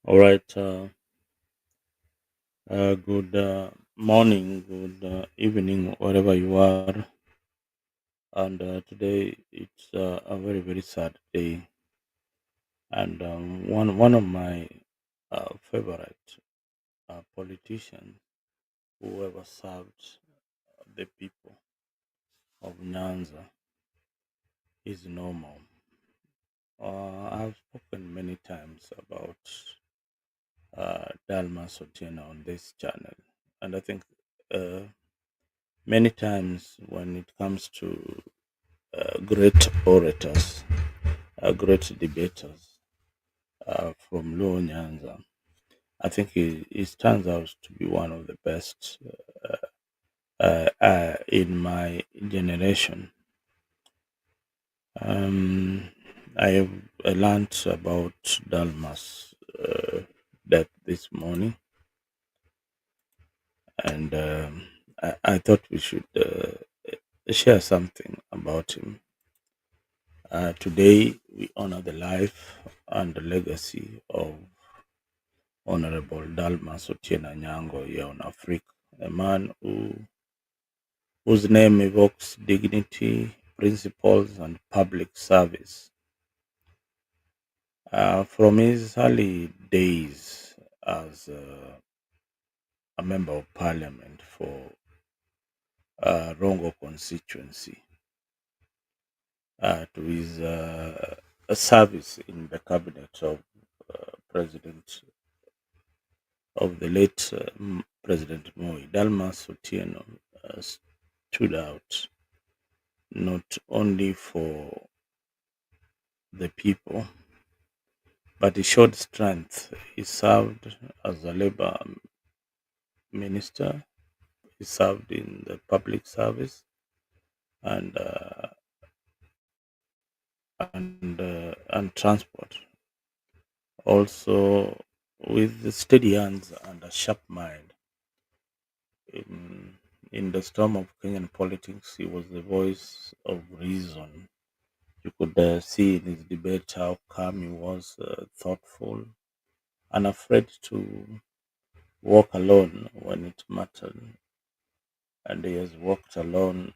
All right. Good morning, good evening, wherever you are. And today it's a very very sad day. And one of my favorite politicians who ever served the people of Nyanza is no more. I've spoken many times about Dalmas Otieno on this channel, and I think uh, many times when it comes to great orators, great debaters from Luo Nyanza. I think he stands out to be one of the best in my generation. Um, I have learned about Dalmas death this morning, and I thought we should share something about him. Today, we honor the life and the legacy of Honorable Dalmas Otieno Anyango here on Africa, a man whose name evokes dignity, principles, and public service. From his early days as a member of parliament for Rongo constituency to his service in the cabinet of President of the late President Moi, Dalmas Otieno stood out not only for the people, but he showed strength. He served as a labor minister, he served in the public service, and and transport. Also, with steady hands and a sharp mind, in, in the storm of Kenyan politics, he was the voice of reason. You could see in his debate how calm he was, thoughtful, unafraid to walk alone when it mattered, and he has walked alone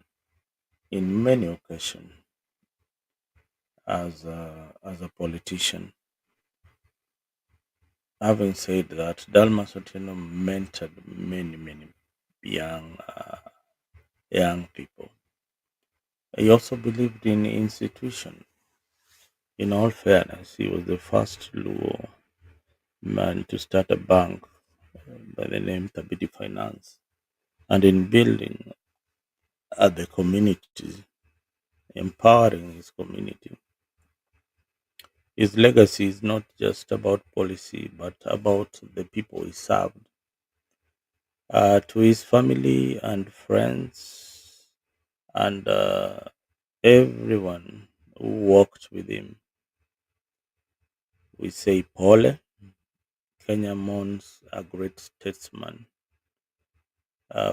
in many occasions as a politician. Having said that, Dalmas Otieno mentored many young young people. He also believed in institution. In all fairness, he was the first Luo man to start a bank by the name Tabidi Finance, and in building the community, empowering his community. His legacy is not just about policy, but about the people he served. To his family and friends, and everyone who worked with him, we say Pole. Kenya mourns a great statesman.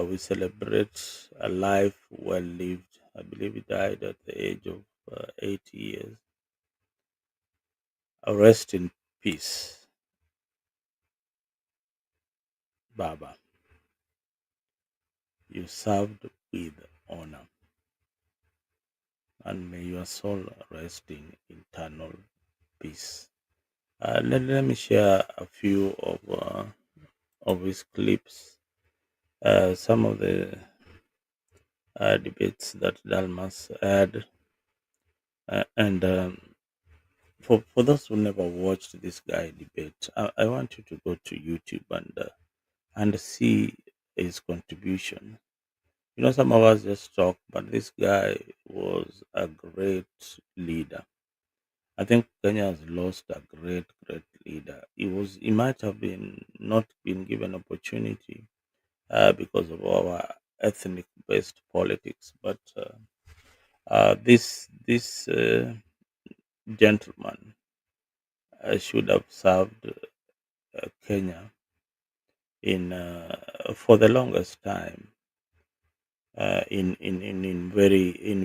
We celebrate a life well lived. I believe he died at the age of 80 years. Rest in peace, Baba. You served with honor, and may your soul rest in eternal peace. Let me share a few of his clips, some of the debates that Dalmas had, and for those who never watched this guy debate, I want you to go to YouTube and see his contribution. You know, some of us just talk, but this guy was a great leader. I think Kenya has lost a great leader. He might have been not been given opportunity because of our ethnic based politics, but this gentleman should have served Kenya in for the longest time in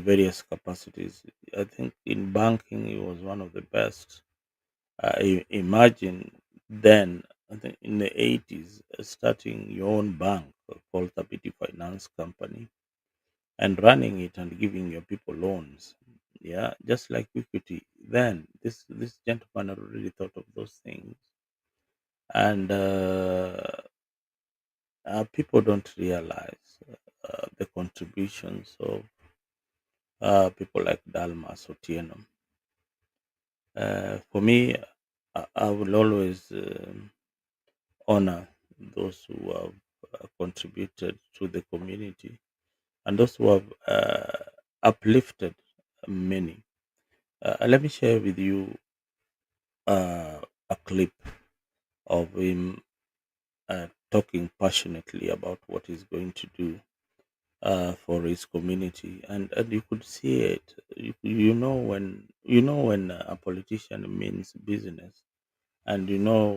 various capacities. I think in banking he was one of the best. Imagine Then, I think in the 80s, starting your own bank called Thabiti Finance Company and running it and giving your people loans. Yeah, just like equity. Then this gentleman had already thought of those things, and people don't realize the contributions of people like Dalmas Otieno. For me, I will always honor those who have contributed to the community and those who have uplifted many. Let me share with you a clip of him talking passionately about what he's going to do for his community, and you could see it. You know when a politician means business, and you know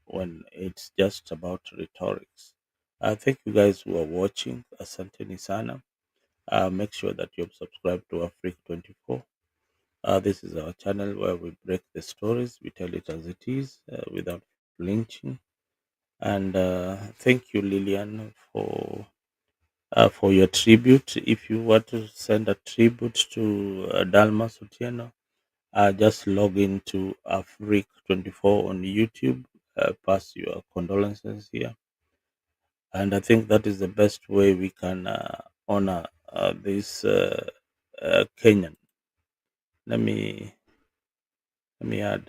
when it's just about rhetorics. Thank you guys who are watching. Asante Sana. Make sure that you've subscribed to Africa 24. This is our channel where we break the stories, we tell it as it is without flinching. And thank you, Lillian, for your tribute. If you want to send a tribute to Dalmas Otieno, just log into Africa 24 on YouTube, pass your condolences here. And I think that is the best way we can honor this Kenyan. Let me add.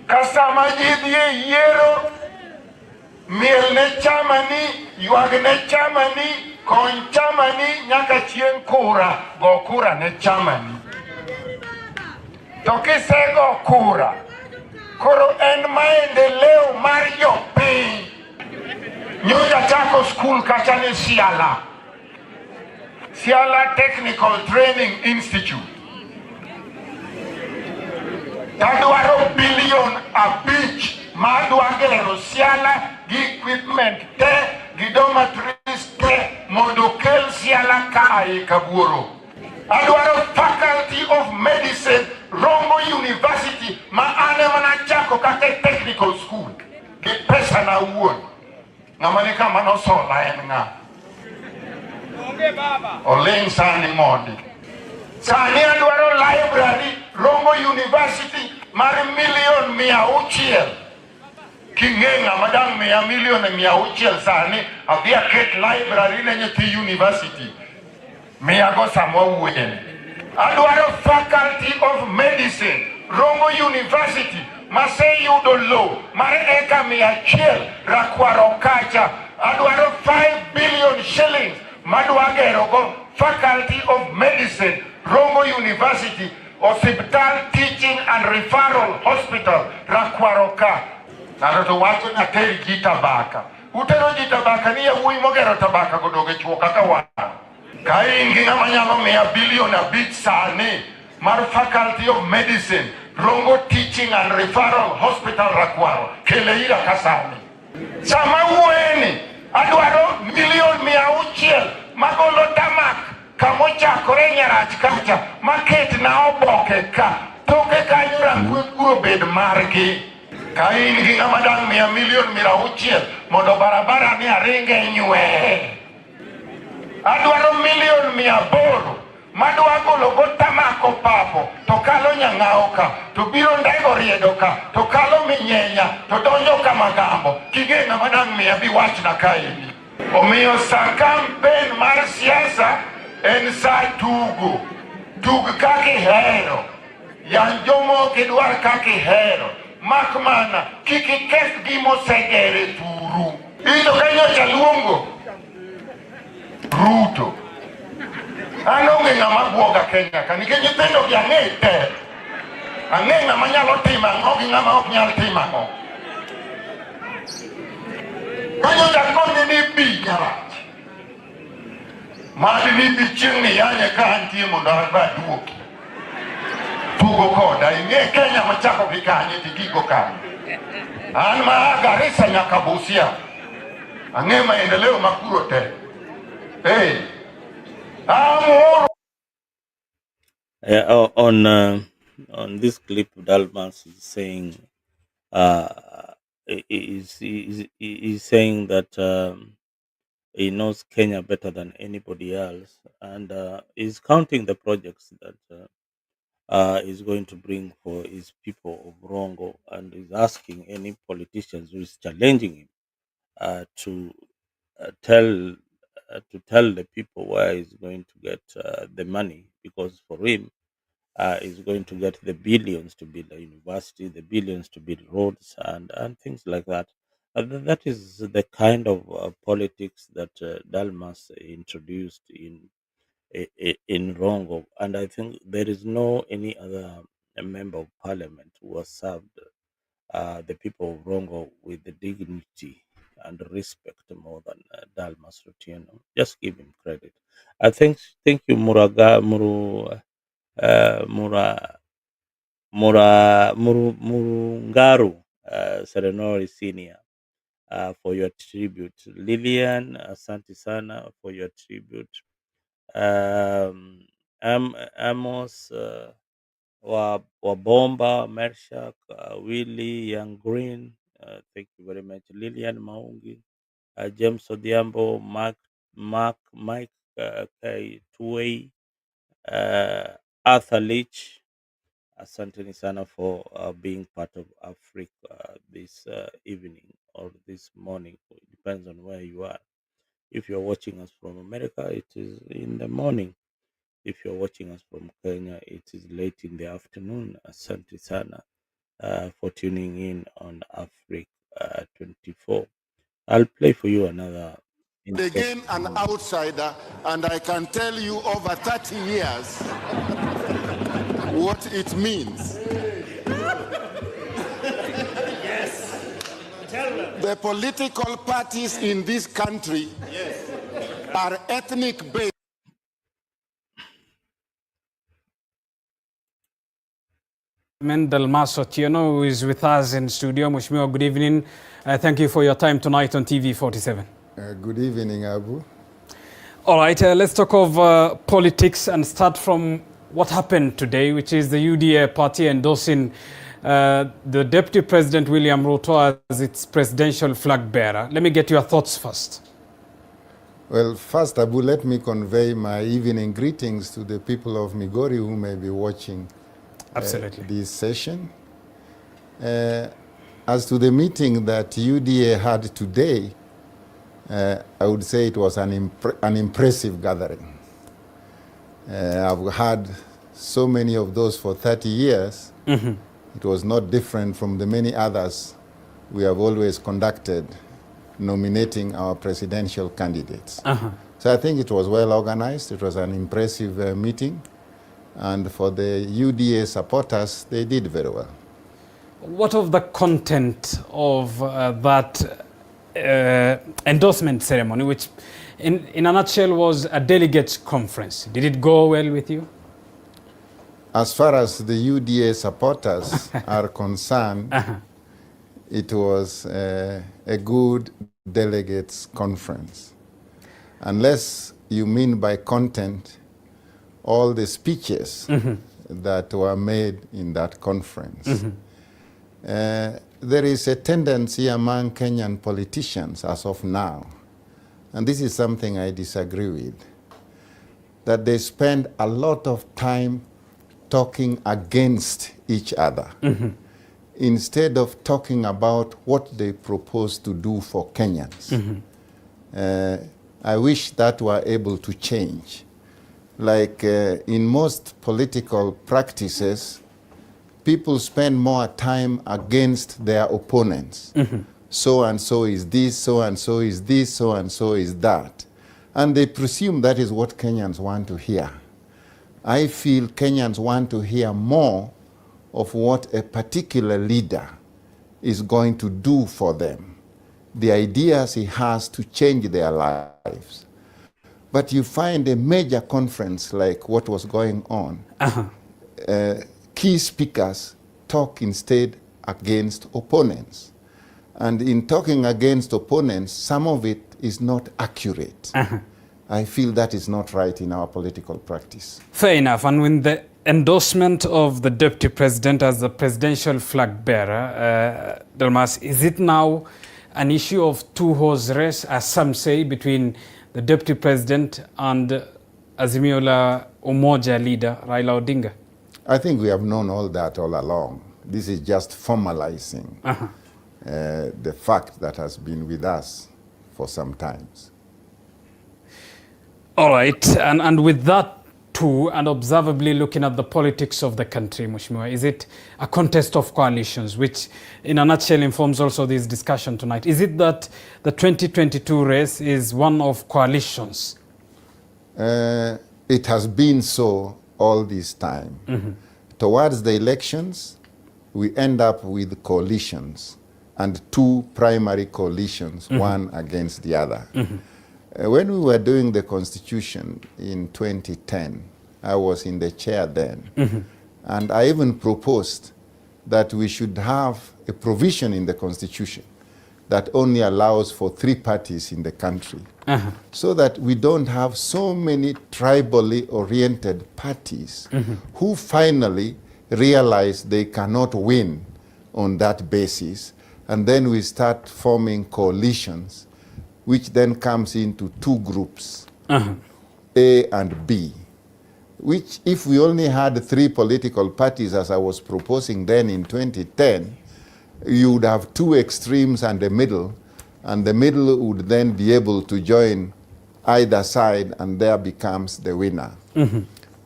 Kasama jidhi yiero, miel ne chamani, yuag ne chamani, kony chamani, nyaka chieng' kura, go kura ne chamani. To kisego kura, koro en maendeleo mar jopiny. Nyocha chako skul kacha ni Siala Technical Training Institute. Tadwaro billion abich madwa gero Siala gi equipment te gi dormitories te mondo kel Siala kae kabuoro. Adwaro Faculty of Medicine Rongo University ma ane mana chako kake technical school gi pesa na uon. Ngamani kama no sola en nga. Oleng sani modi. Sani adwaro library Rongo University mar $1,600,000. Kingenga madam $1,600,000 sani abia ket library ne nyithi university. Miago samwa wuyen. Adwaro Faculty of Medicine Rongo University mase yudo low mar eka 100 rakwaro kacha. Adwaro 5 billion shillings madwa gero go Faculty of Medicine Rongo University Hospital Teaching and Referral Hospital Rakwaroka. Naroto wacho na teri jitabaka. Utero jitabaka ni ya ui mogero tabaka godoge chuo kaka wana. Kaingi nga manyalo $1 billion abich sani mar Faculty of Medicine Rongo Teaching and Referral Hospital Rakwaro. Keleira kasani. Sama ueni adwaro $1,600,000 magolo tamak kamocha korenya rachkacha market na oboke ka toke kanyura kuro bed margi kain gi ngamadan $1,600,000 mondo barabara ni aringe nywe. Adwaro $1,800,000 madwa golo go tamako papo to kalo nyang'aoka to biro ndego riedo ka to kalo minyenya to donjo ka magambo kige ngamadan biwach na kaini. Omiyo sa campaign mar siasa en sa tugo. Tug kaki hero. Yan jomo kidwar kaki hero. Makmana kiki keth gimo segere turu. Ito kanyo chaluongo Ruto. Ano ng'ama buoga Kenya ka nikech nyithindo gi ang'e te. Ang'e ng'ama nyalo timo ang'o gi ng'ama ok nyal timo ang'o. Kanyo jakoni ni bigarach. Madi ni bichieng' ni yanye ka antie mondo arba duoki. Tugo koda ing'e Kenya machako gi kanye tigigo kanye. An ma Garissa nyaka Busia. Ang'e maendeleo makuro te. Hey. On on this clip, Dalmas is saying, uh, is saying that he knows Kenya better than anybody else, and is counting the projects that is going to bring for his people of Rongo, and is asking any politicians who is challenging him to tell the people where he's going to get the money, because for him is going to get the billions to build a university, the billions to build roads, and things like that. That is the kind of politics that Dalmas introduced in Rongo, and I think there is no any other member of parliament who has served the people of Rongo with the dignity and respect more than Dalmas Otieno. Just give him credit. I think. Thank you, Mura Murungaru Serenori Senior, for your tribute. Lillian, asante sana for your tribute. Amos Wabomba, Mershak, Willie, Young Green, thank you very much. Lillian Maungi, James Odiambo, Mike K. Tuwei, Arthur Leach, asanteni sana for being part of Africa this evening or this morning. It depends on where you are. If you're watching us from America, it is in the morning. If you're watching us from Kenya, it is late in the afternoon. Asante sana for tuning in on Africa 24. I'll play for you another. Again, an outsider, and I can tell you over 30 years what it means. Yes. The political parties in this country are ethnic based. Dalmas Otieno, who is with us in studio. Mheshimiwa, good evening. Thank you for your time tonight on TV47. Good evening, Abu. All right, let's talk of politics and start from what happened today, which is the UDA party endorsing the Deputy President William Ruto as its presidential flag bearer. Let me get your thoughts first. Well, first, Abu, let me convey my evening greetings to the people of Migori who may be watching this session. As to the meeting that UDA had today, I would say it was an impressive gathering. I've had so many of those for 30 years. Mm-hmm. It was not different from the many others we have always conducted nominating our presidential candidates. Uh-huh. So I think it was well organized. It was an impressive meeting. And for the UDA supporters, they did very well. What of the content of that endorsement ceremony, which in a nutshell was a delegates conference? Did it go well with you? As far as the UDA supporters are concerned, it was a good delegates conference. Unless you mean by content all the speeches that were made in that conference. There is a tendency among Kenyan politicians as of now, and this is something I disagree with, that they spend a lot of time talking against each other instead of talking about what they propose to do for Kenyans. I wish that were able to change. Like in most political practices, people spend more time against their opponents. So-and-so is this, so-and-so is this, so-and-so is that. And they presume that is what Kenyans want to hear. I feel Kenyans want to hear more of what a particular leader is going to do for them, the ideas he has to change their lives. But you find a major conference like what was going on, key speakers talk instead against opponents. And in talking against opponents, some of it is not accurate. I feel that is not right in our political practice. Fair enough. And when the endorsement of the deputy president as the presidential flag bearer, Dalmas, is it now an issue of two-horse race, as some say, between the deputy president and Azimio la Umoja leader Raila Odinga? I think we have known all that all along. This is just formalizing the fact that has been with us for some times. All right, and with that too, and observably looking at the politics of the country, Mheshimiwa, is it a contest of coalitions, which in a nutshell informs also this discussion tonight? Is it that the 2022 race is one of coalitions? It has been so all this time. Towards the elections, we end up with coalitions, and two primary coalitions, one against the other. When we were doing the Constitution in 2010, I was in the chair then, and I even proposed that we should have a provision in the Constitution that only allows for 3 parties in the country, so that we don't have so many tribally oriented parties who finally realize they cannot win on that basis, and then we start forming coalitions, which then comes into 2 groups, A and B, which if we only had 3 political parties, as I was proposing then in 2010, you would have 2 extremes and the middle would then be able to join either side, and there becomes the winner.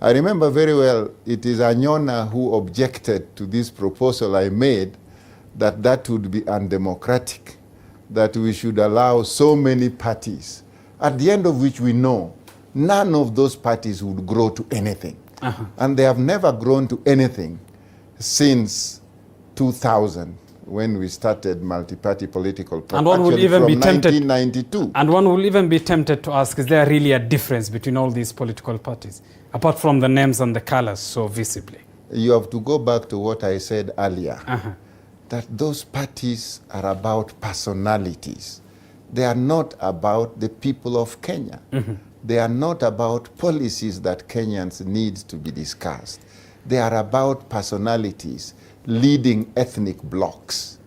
I remember very well, it is Anyona who objected to this proposal I made, that would be undemocratic, that we should allow so many parties, at the end of which we know none of those parties would grow to anything. And they have never grown to anything since 2000, when we started multi-party political party. And one will even be tempted, 1992. And one will even be tempted to ask, is there really a difference between all these political parties, apart from the names and the colors so visibly? You have to go back to what I said earlier, that those parties are about personalities. They are not about the people of Kenya. They are not about policies that Kenyans need to be discussed. They are about personalities leading ethnic blocs.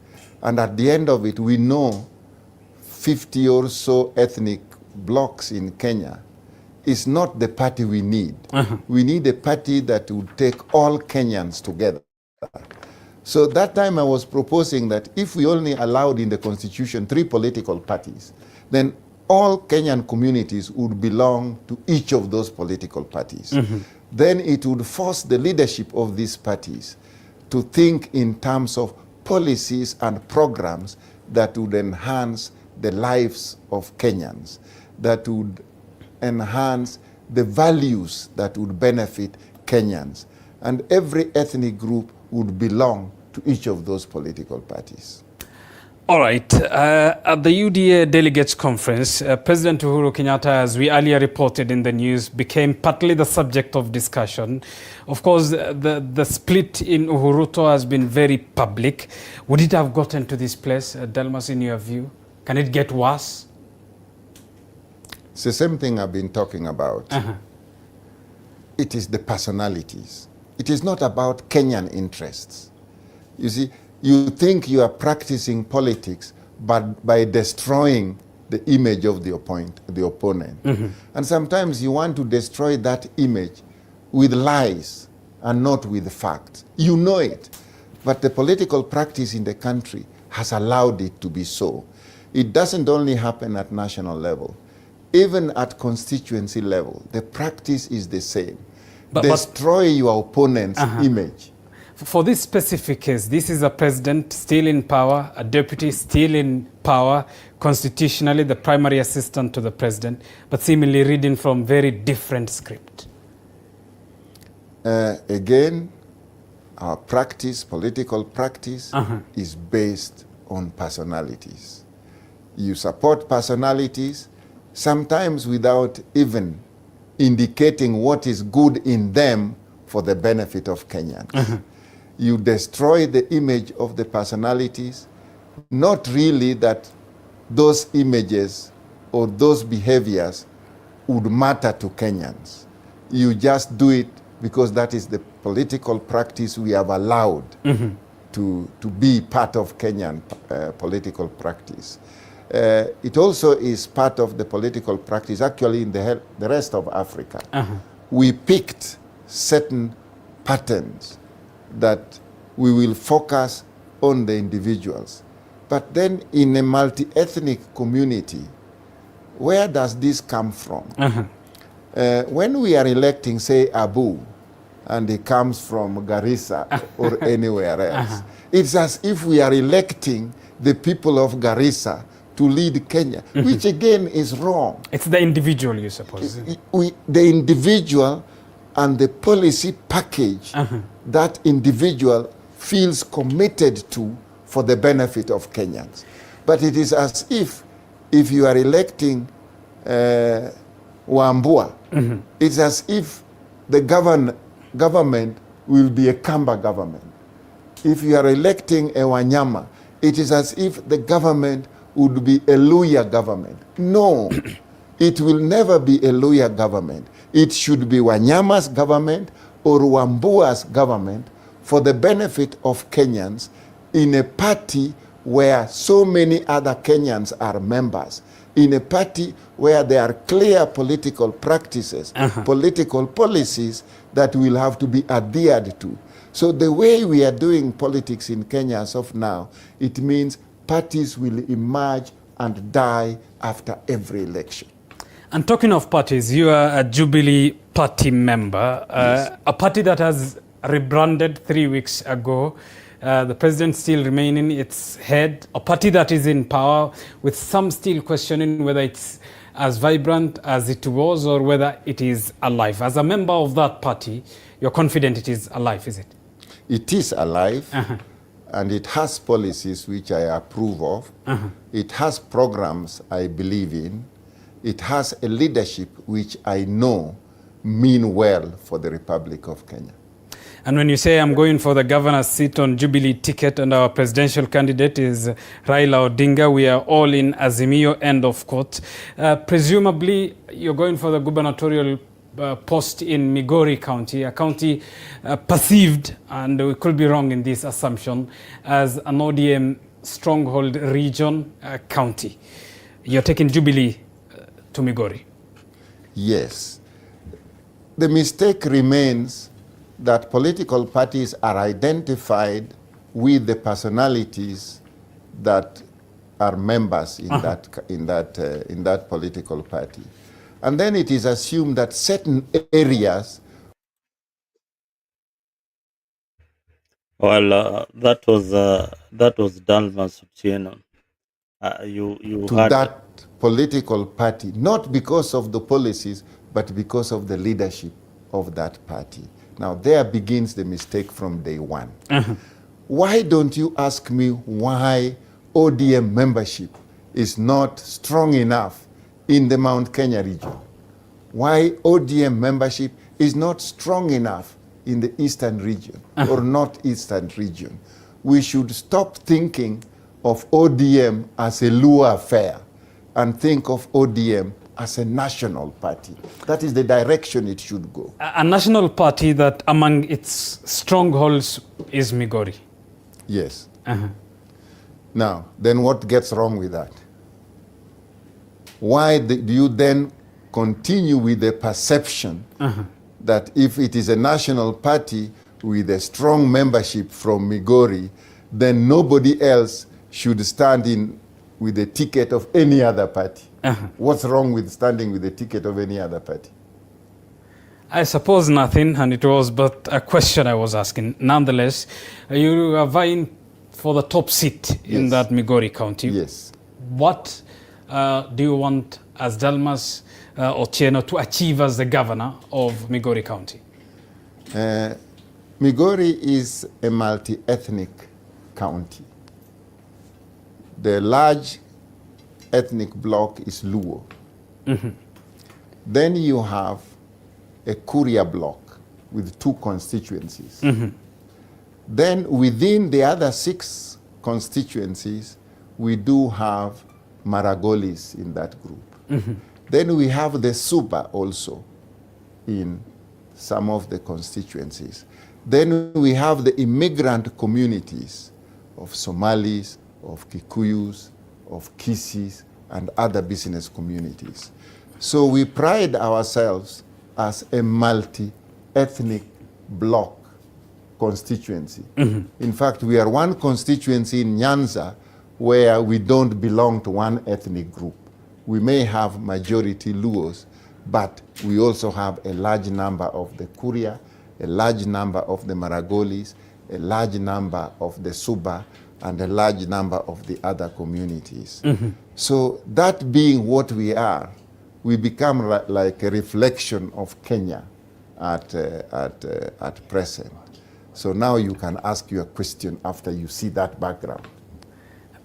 And at the end of it, we know 50 or so ethnic blocs in Kenya is not the party we need. We need a party that would take all Kenyans together. So that time I was proposing that if we only allowed in the Constitution 3 political parties, then all Kenyan communities would belong to each of those political parties. Then it would force the leadership of these parties to think in terms of policies and programs that would enhance the lives of Kenyans, that would enhance the values that would benefit Kenyans. And every ethnic group would belong to each of those political parties. All right. At the UDA Delegates Conference, President Uhuru Kenyatta, as we earlier reported in the news, became partly the subject of discussion. Of course, the split in Uhuruto has been very public. Would it have gotten to this place, Dalmas, in your view? Can it get worse? It's the same thing I've been talking about. It is the personalities. It is not about Kenyan interests. You see, you think you are practicing politics, but by destroying the image of the opponent. And sometimes you want to destroy that image with lies and not with facts. You know it, but the political practice in the country has allowed it to be so. It doesn't only happen at national level. Even at constituency level, the practice is the same. Destroy your opponent's image. For this specific case, this is a president still in power, a deputy still in power, constitutionally the primary assistant to the president, but seemingly reading from very different script. Again, our practice, political practice, is based on personalities. You support personalities, sometimes without even indicating what is good in them for the benefit of Kenyans. You destroy the image of the personalities, not really that those images or those behaviors would matter to Kenyans. You just do it because that is the political practice we have allowed to be part of Kenyan political practice. It also is part of the political practice actually in the rest of Africa. We picked certain patterns that we will focus on the individuals. But then in a multi-ethnic community, where does this come from? When we are electing, say, Abu, and he comes from Garissa or anywhere else, it's as if we are electing the people of Garissa to lead Kenya, which again is wrong. It's the individual, you suppose? The individual and the policy package that individual feels committed to for the benefit of Kenyans. But it is as if you are electing Wambua, it's as if the government will be a Kamba government. If you are electing a Wanyama, it is as if the government would be a Luya government. No, it will never be a Luya government. It should be Wanyama's government or Wambua's government for the benefit of Kenyans in a party where so many other Kenyans are members, in a party where there are clear political practices, political policies that will have to be adhered to. So the way we are doing politics in Kenya as of now, it means parties will emerge and die after every election. And talking of parties, you are a Jubilee Party member, Yes. a party that has rebranded 3 weeks ago. The president still remaining its head, a party that is in power, with some still questioning whether it's as vibrant as it was or whether it is alive. As a member of that party, you're confident it is alive, is it? It is alive, and it has policies which I approve of. It has programs I believe in. It has a leadership which I know mean well for the Republic of Kenya. And when you say I'm going for the governor's seat on Jubilee ticket and our presidential candidate is Raila Odinga, we are all in Azimio, end of quote. Presumably, you're going for the gubernatorial post in Migori County, a county perceived, and we could be wrong in this assumption, as an ODM stronghold region county. You're taking Jubilee to Migori. Yes. The mistake remains that political parties are identified with the personalities that are members in that political party, and then it is assumed that certain areas. Well, that was Dalmas Otieno. You to had that political party, not because of the policies, but because of the leadership of that party. Now, there begins the mistake from day one. Why don't you ask me why ODM membership is not strong enough in the Mount Kenya region? Why ODM membership is not strong enough in the eastern region or northeastern region? We should stop thinking of ODM as a Luo affair and think of ODM as a national party. That is the direction it should go. A national party that among its strongholds is Migori. Yes. Now, then what gets wrong with that? Why do you then continue with the perception that if it is a national party with a strong membership from Migori, then nobody else should stand in with the ticket of any other party? What's wrong with standing with the ticket of any other party? I suppose nothing, and it was but a question I was asking. Nonetheless, you are vying for the top seat in that Migori County. Yes. What do you want as Dalmas Otieno to achieve as the governor of Migori County? Migori is a multi-ethnic county. The large ethnic bloc is Luo. Then you have a Kuria bloc with 2 constituencies. Then within the other 6 constituencies, we do have Maragolis in that group. Then we have the Suba also in some of the constituencies. Then we have the immigrant communities of Somalis, of Kikuyus, of Kisis, and other business communities. So we pride ourselves as a multi-ethnic bloc constituency. In fact, we are one constituency in Nyanza where we don't belong to one ethnic group. We may have majority Luos, but we also have a large number of the Kuria, a large number of the Maragolis, a large number of the Suba, and a large number of the other communities. So that being what we are, we become like a reflection of Kenya at present. So now you can ask your question after you see that background.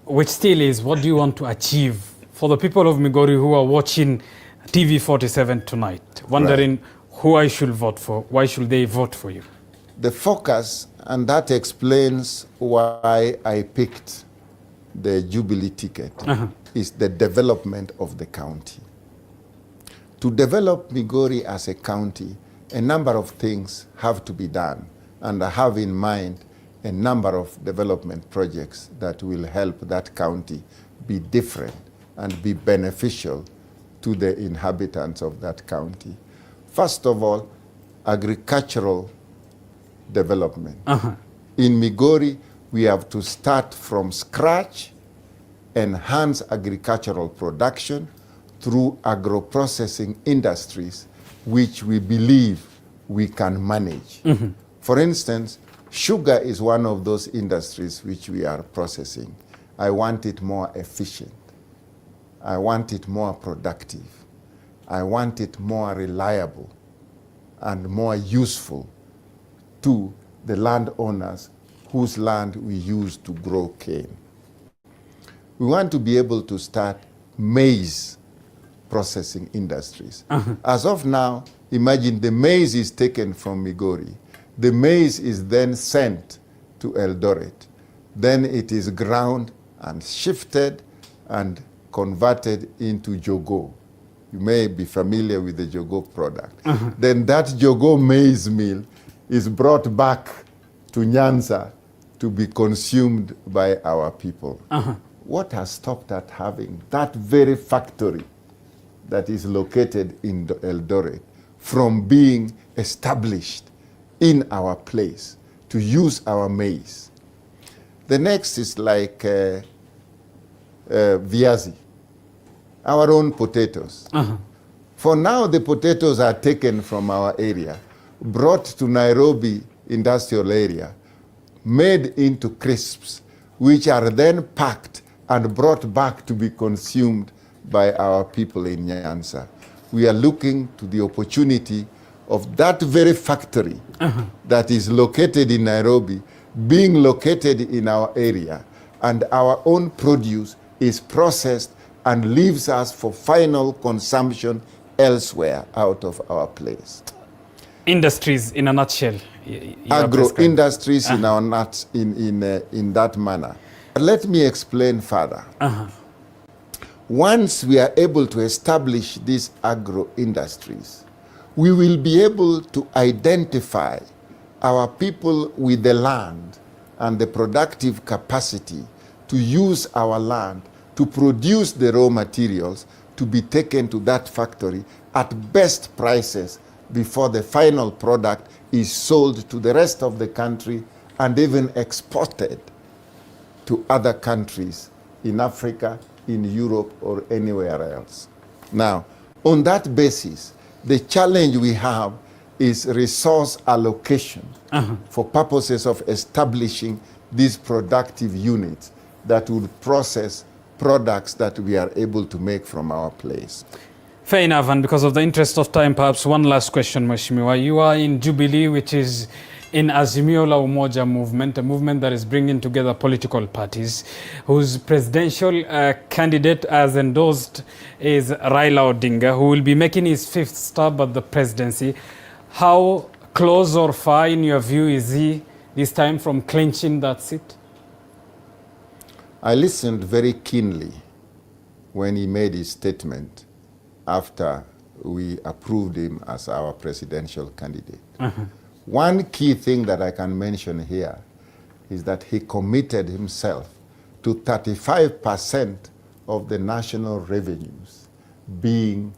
Which still is, what do you want to achieve for the people of Migori who are watching TV 47 tonight, wondering who I should vote for, why should they vote for you? The focus, and that explains why I picked the Jubilee ticket, is the development of the county. To develop Migori as a county, a number of things have to be done, and I have in mind a number of development projects that will help that county be different and be beneficial to the inhabitants of that county. First of all, agricultural development. In Migori, we have to start from scratch, enhance agricultural production through agro-processing industries, which we believe we can manage. For instance, sugar is one of those industries which we are processing. I want it more efficient. I want it more productive. I want it more reliable and more useful to the landowners whose land we use to grow cane. We want to be able to start maize processing industries. As of now, imagine the maize is taken from Migori. The maize is then sent to Eldoret. Then it is ground and shifted and converted into jogo. You may be familiar with the jogo product. Then that jogo maize meal is brought back to Nyanza to be consumed by our people. What has stopped at having that very factory that is located in Eldoret from being established in our place to use our maize? The next is like viazi, our own potatoes. For now, the potatoes are taken from our area, brought to Nairobi industrial area, made into crisps, which are then packed and brought back to be consumed by our people in Nyanza. We are looking to the opportunity of that very factory that is located in Nairobi being located in our area, and our own produce is processed and leaves us for final consumption elsewhere out of our place. Industries in a nutshell. Agro-industries in our nuts in that manner. Let me explain further. Once we are able to establish these agro-industries, we will be able to identify our people with the land and the productive capacity to use our land to produce the raw materials to be taken to that factory at best prices before the final product is sold to the rest of the country and even exported to other countries in Africa, in Europe, or anywhere else. Now, on that basis, the challenge we have is resource allocation for purposes of establishing these productive units that would process products that we are able to make from our place. Fair enough, and because of the interest of time, perhaps one last question, Mheshimiwa. You are in Jubilee, which is in Azimio la Umoja movement, a movement that is bringing together political parties, whose presidential candidate as endorsed is Raila Odinga, who will be making his 5th stab at the presidency. How close or far, in your view, is he this time from clinching that seat? I listened very keenly when he made his statement after we approved him as our presidential candidate. One key thing that I can mention here is that he committed himself to 35% of the national revenues being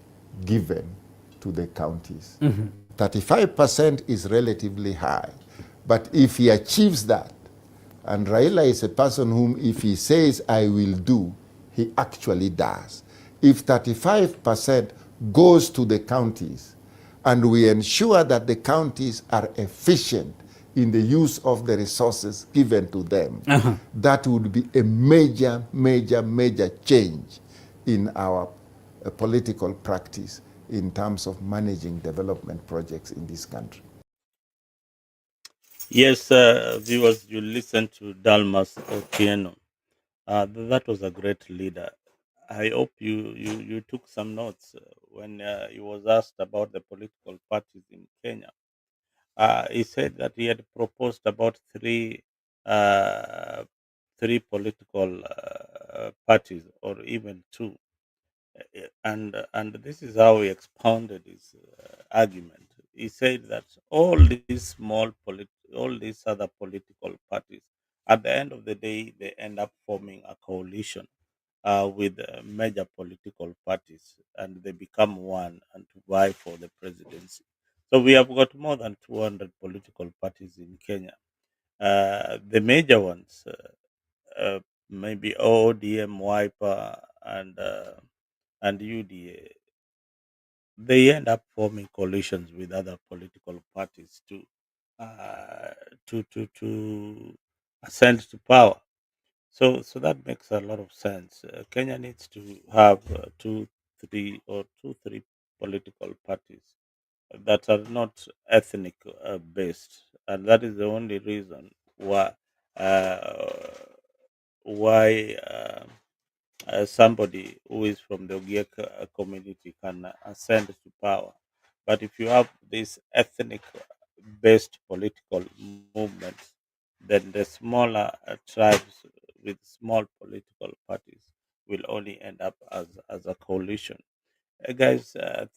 given to the counties. 35% is relatively high, but if he achieves that, and Raila is a person whom if he says, I will do, he actually does. If 35% goes to the counties, and we ensure that the counties are efficient in the use of the resources given to them, that would be a major, major, major change in our political practice in terms of managing development projects in this country. Yes, viewers, you listened to Dalmas Otieno. That was a great leader. I hope you took some notes when he was asked about the political parties in Kenya. He said that he had proposed about uh, three political parties, or even two, and this is how he expounded his argument. He said that all these other political parties, at the end of the day, they end up forming a coalition with major political parties, and they become one and to vie for the presidency. So we have got more than 200 political parties in Kenya. The major ones, maybe ODM, Wiper, and UDA, they end up forming coalitions with other political parties uh, to ascend to power. So that makes a lot of sense. Kenya needs to have three political parties that are not ethnic based, and that is the only reason uh, why somebody who is from the Ogiek community can ascend to power. But if you have this ethnic based political movements, then the smaller tribes with small political parties will only end up as a coalition. Guys,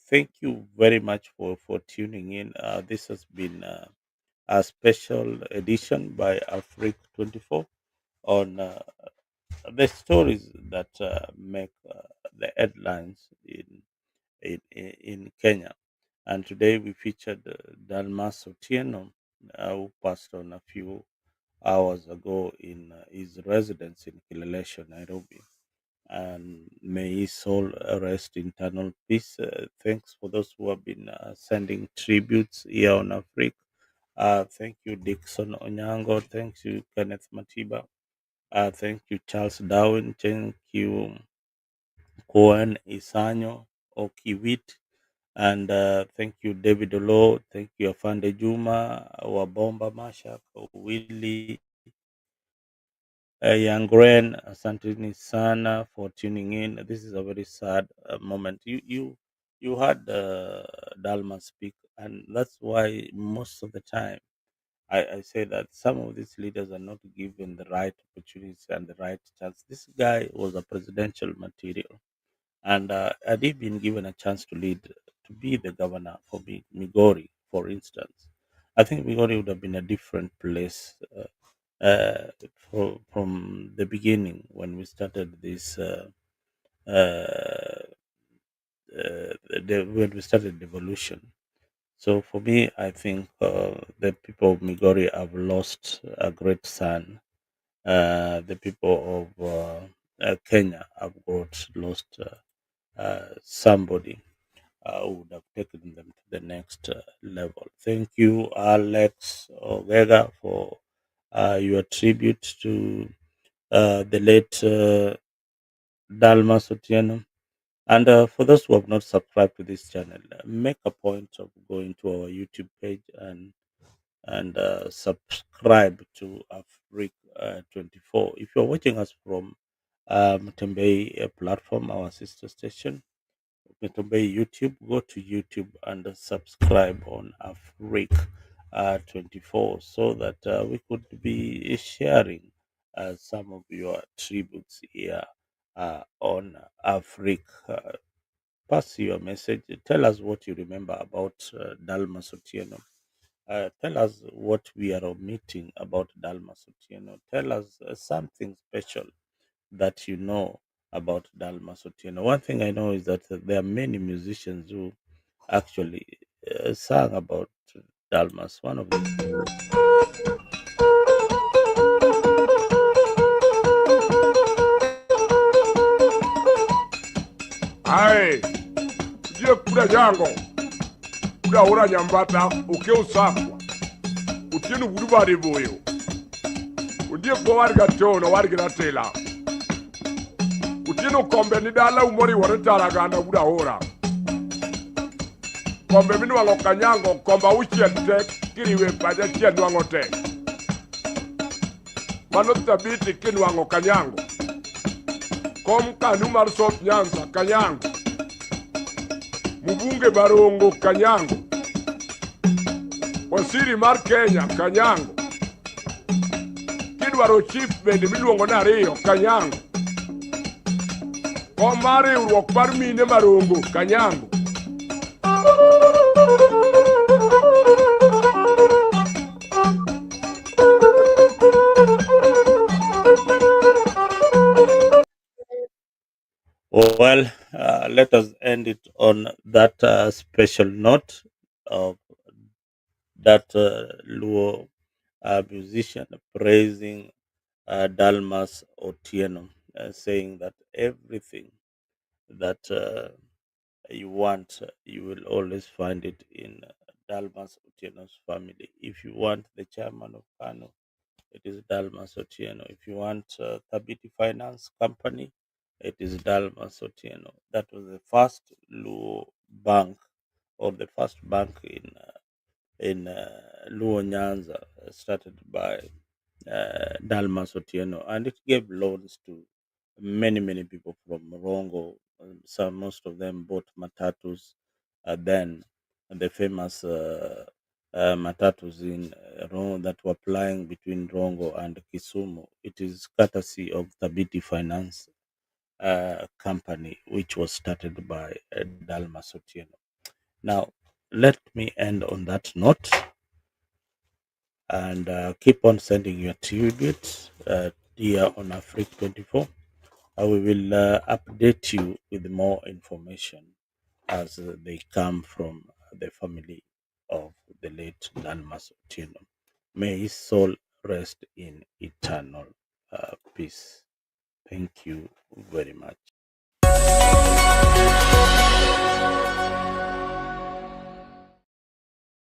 thank you very much for tuning in. This has been a special edition by Africa 24 on the stories that make the headlines in Kenya. And today we featured Dalmas Otieno, who passed on a few hours ago in his residence in Kilelesho, Nairobi. And may his soul rest in eternal peace. Thanks for those who have been sending tributes here on Africa. Thank you, Dixon Onyango. Thank you, Kenneth Matiba. Thank you, Charles Darwin. Thank you, Cohen Isanyo Okiwit. And thank you, David Olo. Thank you, Afande Juma, Wabomba Mashak, Willie, Yangren. Asanteni sana for tuning in. This is a very sad moment. You had Dalma speak, and that's why most of the time I say that some of these leaders are not given the right opportunities and the right chance. This guy was a presidential material, and had he been given a chance to lead, to be the governor for Migori, for instance, I think Migori would have been a different place from the beginning when we started this. Uh, when we started devolution. So for me, I think the people of Migori have lost a great son. The people of Kenya have lost somebody who would have taken them to the next level. Thank you, Alex Ogega, for your tribute to the late Dalmas Otieno. And for those who have not subscribed to this channel, make a point of going to our YouTube page and subscribe to Africa 24. If you're watching us from Mtembei platform, our sister station, Mtembei YouTube, go to YouTube and subscribe on Africa 24 so that we could be sharing some of your tributes here on Africa pass your message. Tell us what you remember about Dalmas Otieno. Tell us what we are omitting about Dalmas Otieno. Tell us something special that you know about Dalmas Otieno. One thing I know is that there are many musicians who actually sang about Dalmas. One of them. Aye, je kura yango, kura ora nyambata, uke usakwa, utinu burubari boyo, udie kwa warga tono warga tela, utinu kombe ni dala umori waretara ganda ura ora, kombe minu wango kanyango, komba uchiente, kiriwe paja chiendu wango te, manota biti kinu wango kanyango, kom kanu mar sop Nyanza kanyango, mubunge barongo kanyango, wasiri mar Kenya kanyango, kidwaro chief bende miluongo nariyo kanyango, kom mar riwruok mar mine marongo kanyango. Well, let us end it on that special note of that Luo musician praising Dalmas Otieno, saying that everything that you want, you will always find it in Dalmas Otieno's family. If you want the chairman of Kano, it is Dalmas Otieno. If you want Thabiti Finance Company, it is Dalmas Otieno. That was the first Luo bank, or the first bank in Luo Nyanza, started by Dalmas Otieno, and it gave loans to many people from Rongo. Some, most of them bought matatus. Then the famous matatus in Rongo that were plying between Rongo and Kisumu. It is courtesy of Thabiti Finance Company, which was started by Dalmas Otieno. Now, let me end on that note, and keep on sending your tributes here on Africa 24. We will update you with more information as they come from the family of the late Dalmas Otieno. May his soul rest in eternal peace. Thank you very much.